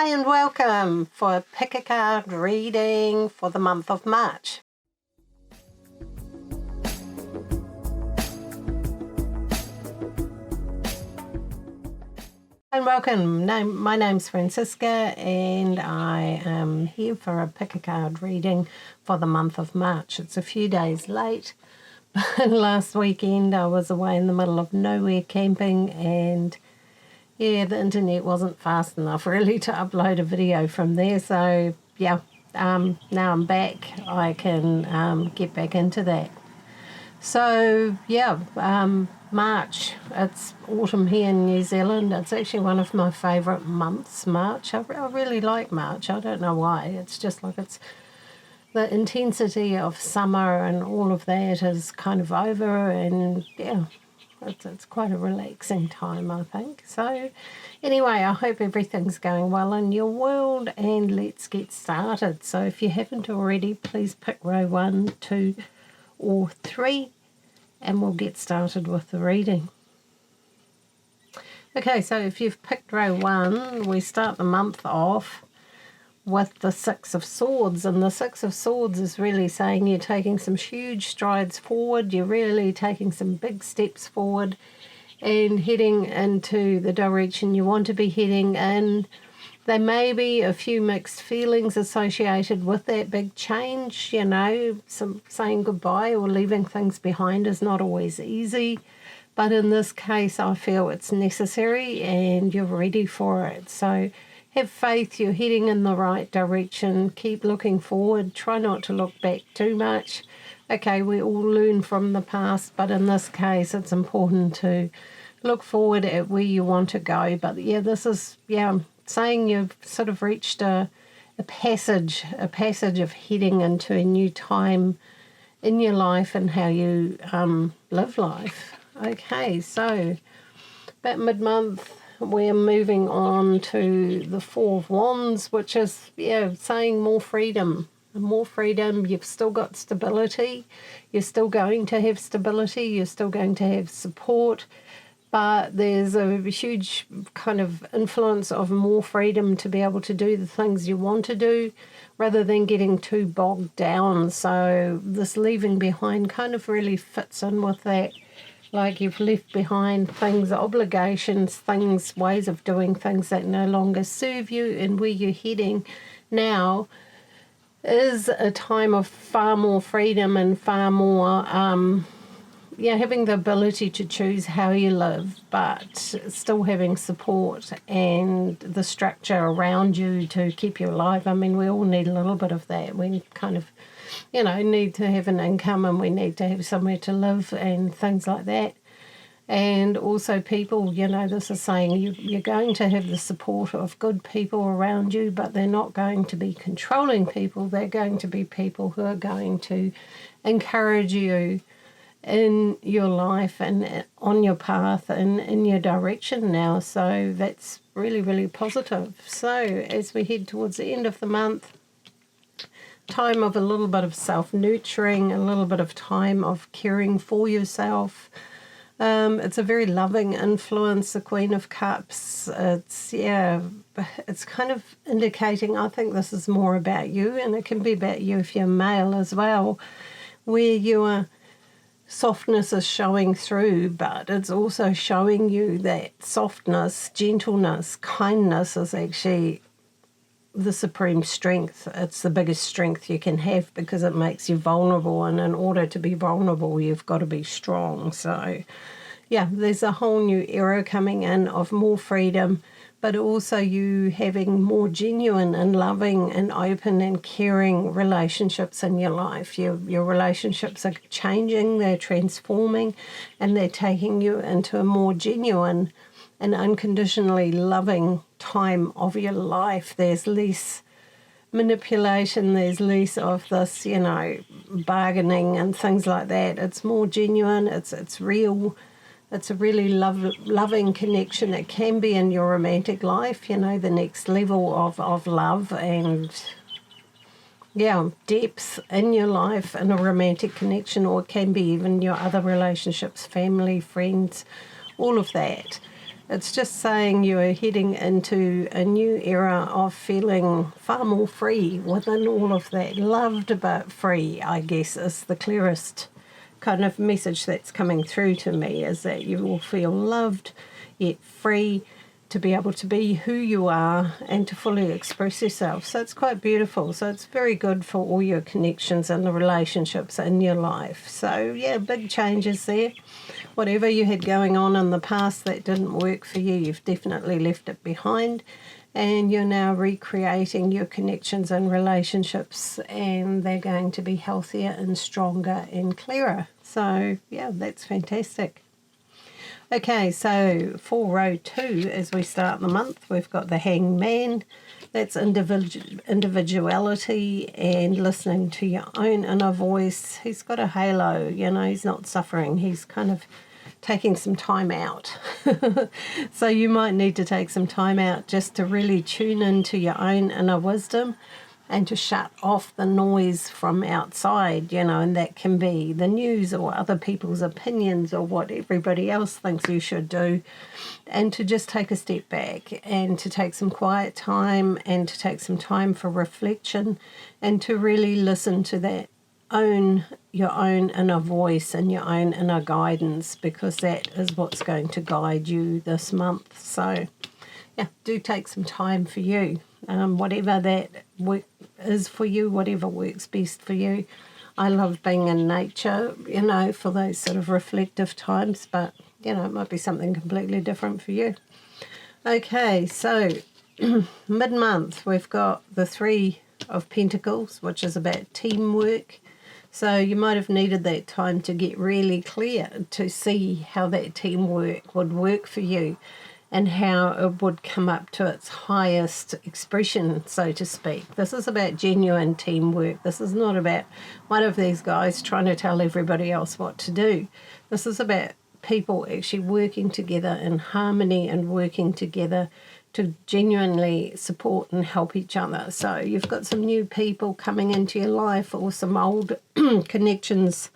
Hi and welcome for a pick a card reading for the month of March. And welcome. My name's Franziska and I am here for a pick a card reading for the month of March. It's a few days late, but last weekend I was away in the middle of nowhere camping and yeah, the internet wasn't fast enough really to upload a video from there. So yeah, now I'm back. I can get back into that. So yeah, March, it's autumn here in New Zealand. It's actually one of my favourite months, March. I really like March. I don't know why. It's just like it's the intensity of summer and all of that is kind of over, and yeah, it's quite a relaxing time, I think. So anyway, I hope everything's going well in your world, and let's get started. So if you haven't already, please pick row 1, 2 or 3 and we'll get started with the reading. Okay, so if you've picked row 1, we start the month off with the Six of Swords, and the Six of Swords is really saying you're taking some huge strides forward, you're really taking some big steps forward and heading into the direction you want to be heading in. There may be a few mixed feelings associated with that big change, you know, some saying goodbye or leaving things behind is not always easy, but in this case I feel it's necessary and you're ready for it. So have faith, you're heading in the right direction, keep looking forward, try not to look back too much. Okay, we all learn from the past, but in this case it's important to look forward at where you want to go. But yeah, this is, saying you've sort of reached a passage of heading into a new time in your life and how you live life. Okay, so about mid-month, we're moving on to the Four of Wands, which is, saying more freedom. More freedom, you've still got stability, you're still going to have stability, you're still going to have support, but there's a huge kind of influence of more freedom to be able to do the things you want to do rather than getting too bogged down. So this leaving behind kind of really fits in with that. Like you've left behind things, obligations, things, ways of doing things that no longer serve you, and where you're heading now is a time of far more freedom and far more, having the ability to choose how you live, but still having support and the structure around you to keep you alive. I mean, we all need a little bit of that. We kind of need to have an income and we need to have somewhere to live and things like that. And also people, this is saying you're going to have the support of good people around you, but they're not going to be controlling people. They're going to be people who are going to encourage you in your life and on your path and in your direction now. So that's really, really positive. So as we head towards the end of the month, time of a little bit of self-nurturing, a little bit of time of caring for yourself. It's a very loving influence, the Queen of Cups. It's kind of indicating, I think this is more about you, and it can be about you if you're male as well, where your softness is showing through, but it's also showing you that softness, gentleness, kindness is actually the supreme strength. It's the biggest strength you can have because it makes you vulnerable, and in order to be vulnerable you've got to be strong. So yeah, there's a whole new era coming in of more freedom, but also you having more genuine and loving and open and caring relationships in your life. Your relationships are changing, they're transforming, and they're taking you into a more genuine and unconditionally loving time of your life. There's less manipulation, there's less of this, bargaining and things like that. It's more genuine, it's real. It's a really loving connection. It can be in your romantic life, the next level of love and depth in your life in a romantic connection, or it can be even your other relationships, family, friends, all of that. It's just saying you are heading into a new era of feeling far more free within all of that. Loved but free, I guess, is the clearest kind of message that's coming through to me, is that you will feel loved yet free to be able to be who you are and to fully express yourself. So it's quite beautiful. So it's very good for all your connections and the relationships in your life. So yeah, big changes there. Whatever you had going on in the past that didn't work for you, you've definitely left it behind, and you're now recreating your connections and relationships, and they're going to be healthier and stronger and clearer. So yeah, that's fantastic. Okay, so for row 2, as we start the month, we've got the Hangman. That's individuality and listening to your own inner voice. He's got a halo, he's not suffering. He's kind of taking some time out. So you might need to take some time out just to really tune into your own inner wisdom and to shut off the noise from outside, and that can be the news or other people's opinions or what everybody else thinks you should do, and to just take a step back and to take some quiet time and to take some time for reflection and to really listen to that your own inner voice and your own inner guidance, because that is what's going to guide you this month. So yeah, do take some time for you, whatever that is for you, whatever works best for you. I love being in nature, for those sort of reflective times, but it might be something completely different for you. Okay, so mid-month we've got the 3 of Pentacles, which is about teamwork. So you might have needed that time to get really clear to see how that teamwork would work for you and how it would come up to its highest expression, so to speak. This is about genuine teamwork. This is not about one of these guys trying to tell everybody else what to do. This is about people actually working together in harmony and working together to genuinely support and help each other. So you've got some new people coming into your life or some old connections,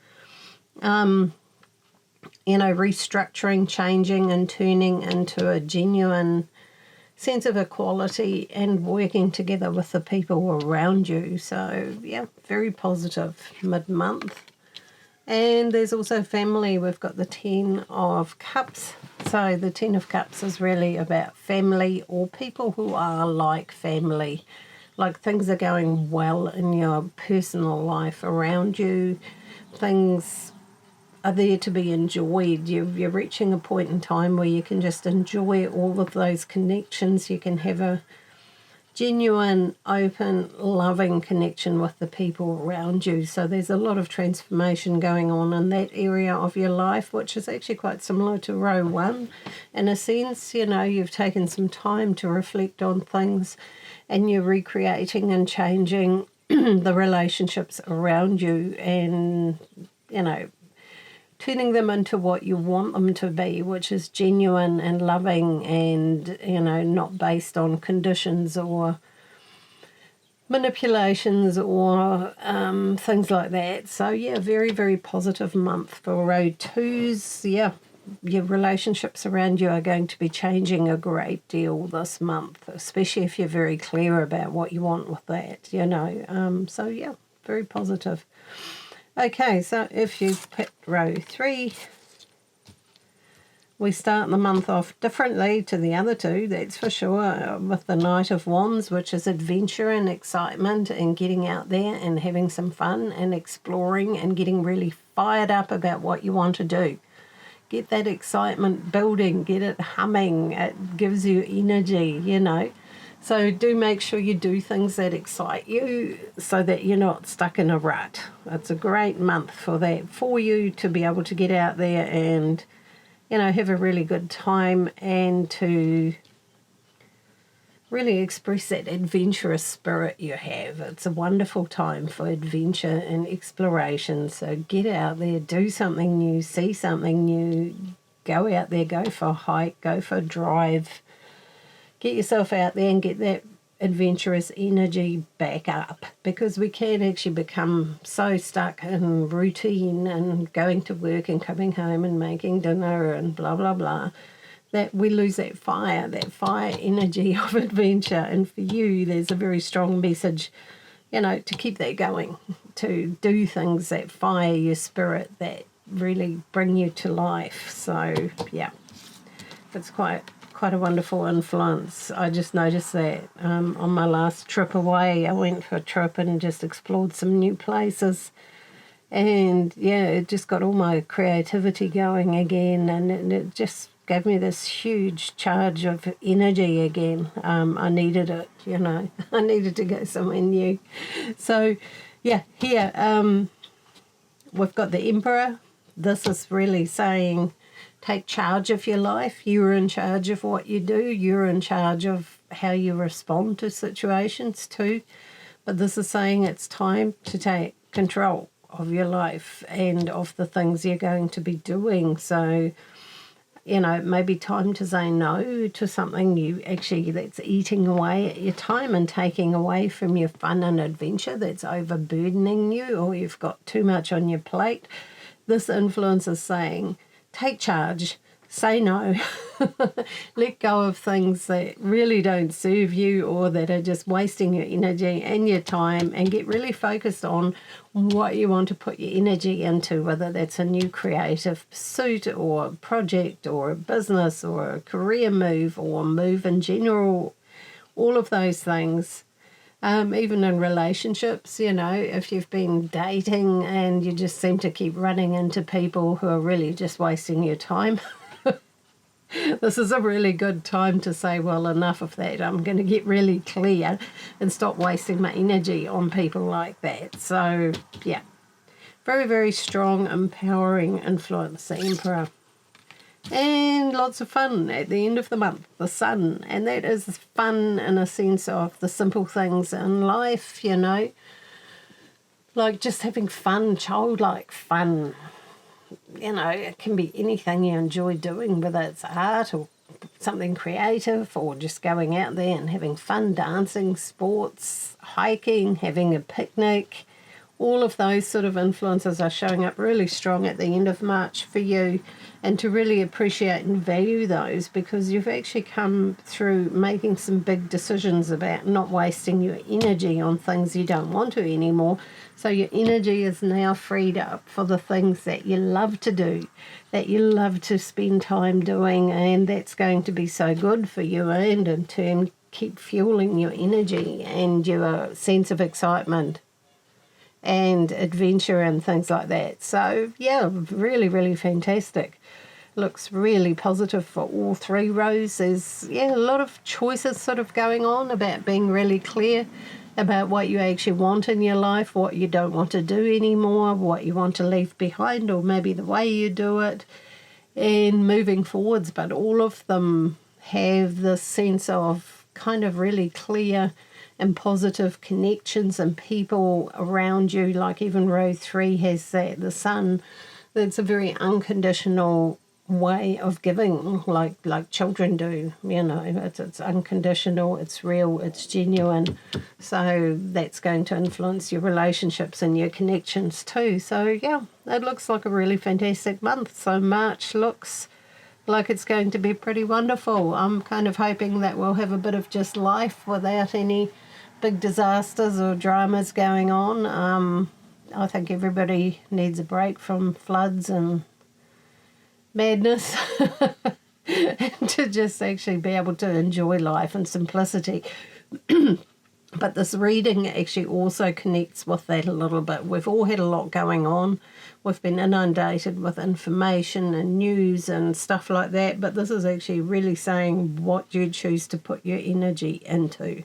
restructuring, changing and turning into a genuine sense of equality and working together with the people around you. So yeah, very positive mid-month. And there's also family. We've got the 10 of Cups. So the 10 of Cups is really about family or people who are like family. Like things are going well in your personal life around you. Things are there to be enjoyed. You're reaching a point in time where you can just enjoy all of those connections. You can have a genuine, open, loving connection with the people around you. So there's a lot of transformation going on in that area of your life, which is actually quite similar to row 1. In a sense, you've taken some time to reflect on things and you're recreating and changing the relationships around you and, turning them into what you want them to be, which is genuine and loving and, not based on conditions or manipulations or things like that. So, yeah, very, very positive month for row 2s. Yeah, your relationships around you are going to be changing a great deal this month, especially if you're very clear about what you want with that, So, yeah, very positive. Okay, so if you've picked row 3, we start the month off differently to the other 2, that's for sure, with the Knight of Wands, which is adventure and excitement and getting out there and having some fun and exploring and getting really fired up about what you want to do. Get that excitement building, get it humming, it gives you energy, So do make sure you do things that excite you so that you're not stuck in a rut. It's a great month for that, for you to be able to get out there and, have a really good time and to really express that adventurous spirit you have. It's a wonderful time for adventure and exploration. So get out there, do something new, see something new, go out there, go for a hike, go for a drive. Get yourself out there and get that adventurous energy back up, because we can actually become so stuck in routine and going to work and coming home and making dinner and blah, blah, blah, that we lose that fire energy of adventure. And for you, there's a very strong message, to keep that going, to do things that fire your spirit, that really bring you to life. So, yeah, it's quite a wonderful influence. I just noticed that on my last trip away, I went for a trip and just explored some new places. And, yeah, it just got all my creativity going again, and it just gave me this huge charge of energy again. I needed it, I needed to go somewhere new. So, yeah, here we've got the Emperor. This is really saying take charge of your life. You're in charge of what you do. You're in charge of how you respond to situations too. But this is saying it's time to take control of your life and of the things you're going to be doing. So, it may be time to say no to something that's eating away at your time and taking away from your fun and adventure, that's overburdening you, or you've got too much on your plate. This influence is saying, take charge, say no, let go of things that really don't serve you or that are just wasting your energy and your time, and get really focused on what you want to put your energy into, whether that's a new creative pursuit or a project or a business or a career move or a move in general, all of those things. Even in relationships, if you've been dating and you just seem to keep running into people who are really just wasting your time, this is a really good time to say, well, enough of that. I'm going to get really clear and stop wasting my energy on people like that. So, yeah, very, very strong, empowering influence, the Emperor. And lots of fun at the end of the month, the Sun. And that is fun in a sense of the simple things in life, like just having fun, childlike fun. It can be anything you enjoy doing, whether it's art or something creative, or just going out there and having fun, dancing, sports, hiking, having a picnic. All of those sort of influences are showing up really strong at the end of March for you, and to really appreciate and value those, because you've actually come through making some big decisions about not wasting your energy on things you don't want to anymore. So your energy is now freed up for the things that you love to do, that you love to spend time doing, and that's going to be so good for you, and in turn keep fueling your energy and your sense of excitement and adventure and things like that. So, yeah, really, really fantastic. Looks really positive for all three rows. There's, a lot of choices sort of going on about being really clear about what you actually want in your life, what you don't want to do anymore, what you want to leave behind, or maybe the way you do it, and moving forwards. But all of them have this sense of kind of really clear and positive connections and people around you. Like even row 3 has that, the Sun. That's a very unconditional way of giving, like children do. It's unconditional, it's real, it's genuine. So that's going to influence your relationships and your connections too. So yeah, it looks like a really fantastic month. So March looks like it's going to be pretty wonderful. I'm kind of hoping that we'll have a bit of just life without any big disasters or dramas going on. I think everybody needs a break from floods and madness and to just actually be able to enjoy life and simplicity. But this reading actually also connects with that a little bit. We've all had a lot going on. We've been inundated with information and news and stuff like that, but this is actually really saying what you choose to put your energy into.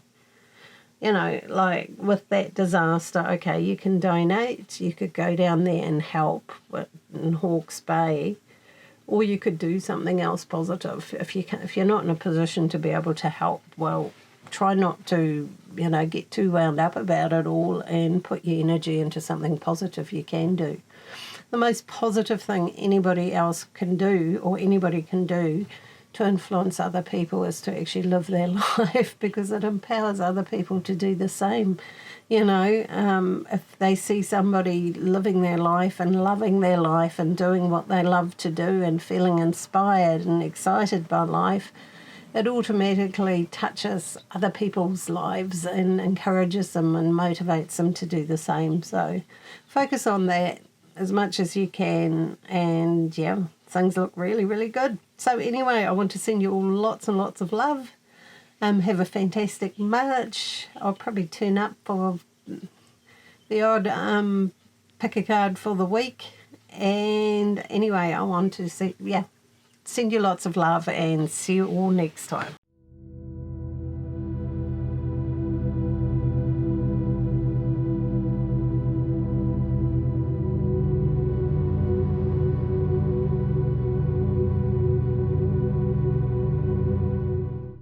Like with that disaster, okay, you can donate, you could go down there and help in Hawke's Bay, or you could do something else positive. If you're not in a position to be able to help, well, try not to, get too wound up about it all, and put your energy into something positive you can do. The most positive thing anybody else can do, or anybody can do, to influence other people is to actually live their life, because it empowers other people to do the same. You know, if they see somebody living their life and loving their life and doing what they love to do and feeling inspired and excited by life, it automatically touches other people's lives and encourages them and motivates them to do the same. So focus on that as much as you can, and yeah, things look really, really good. So anyway, I want to send you all lots and lots of love. Have a fantastic March. I'll probably turn up for the odd pick a card for the week. And anyway, I want to send you lots of love and see you all next time.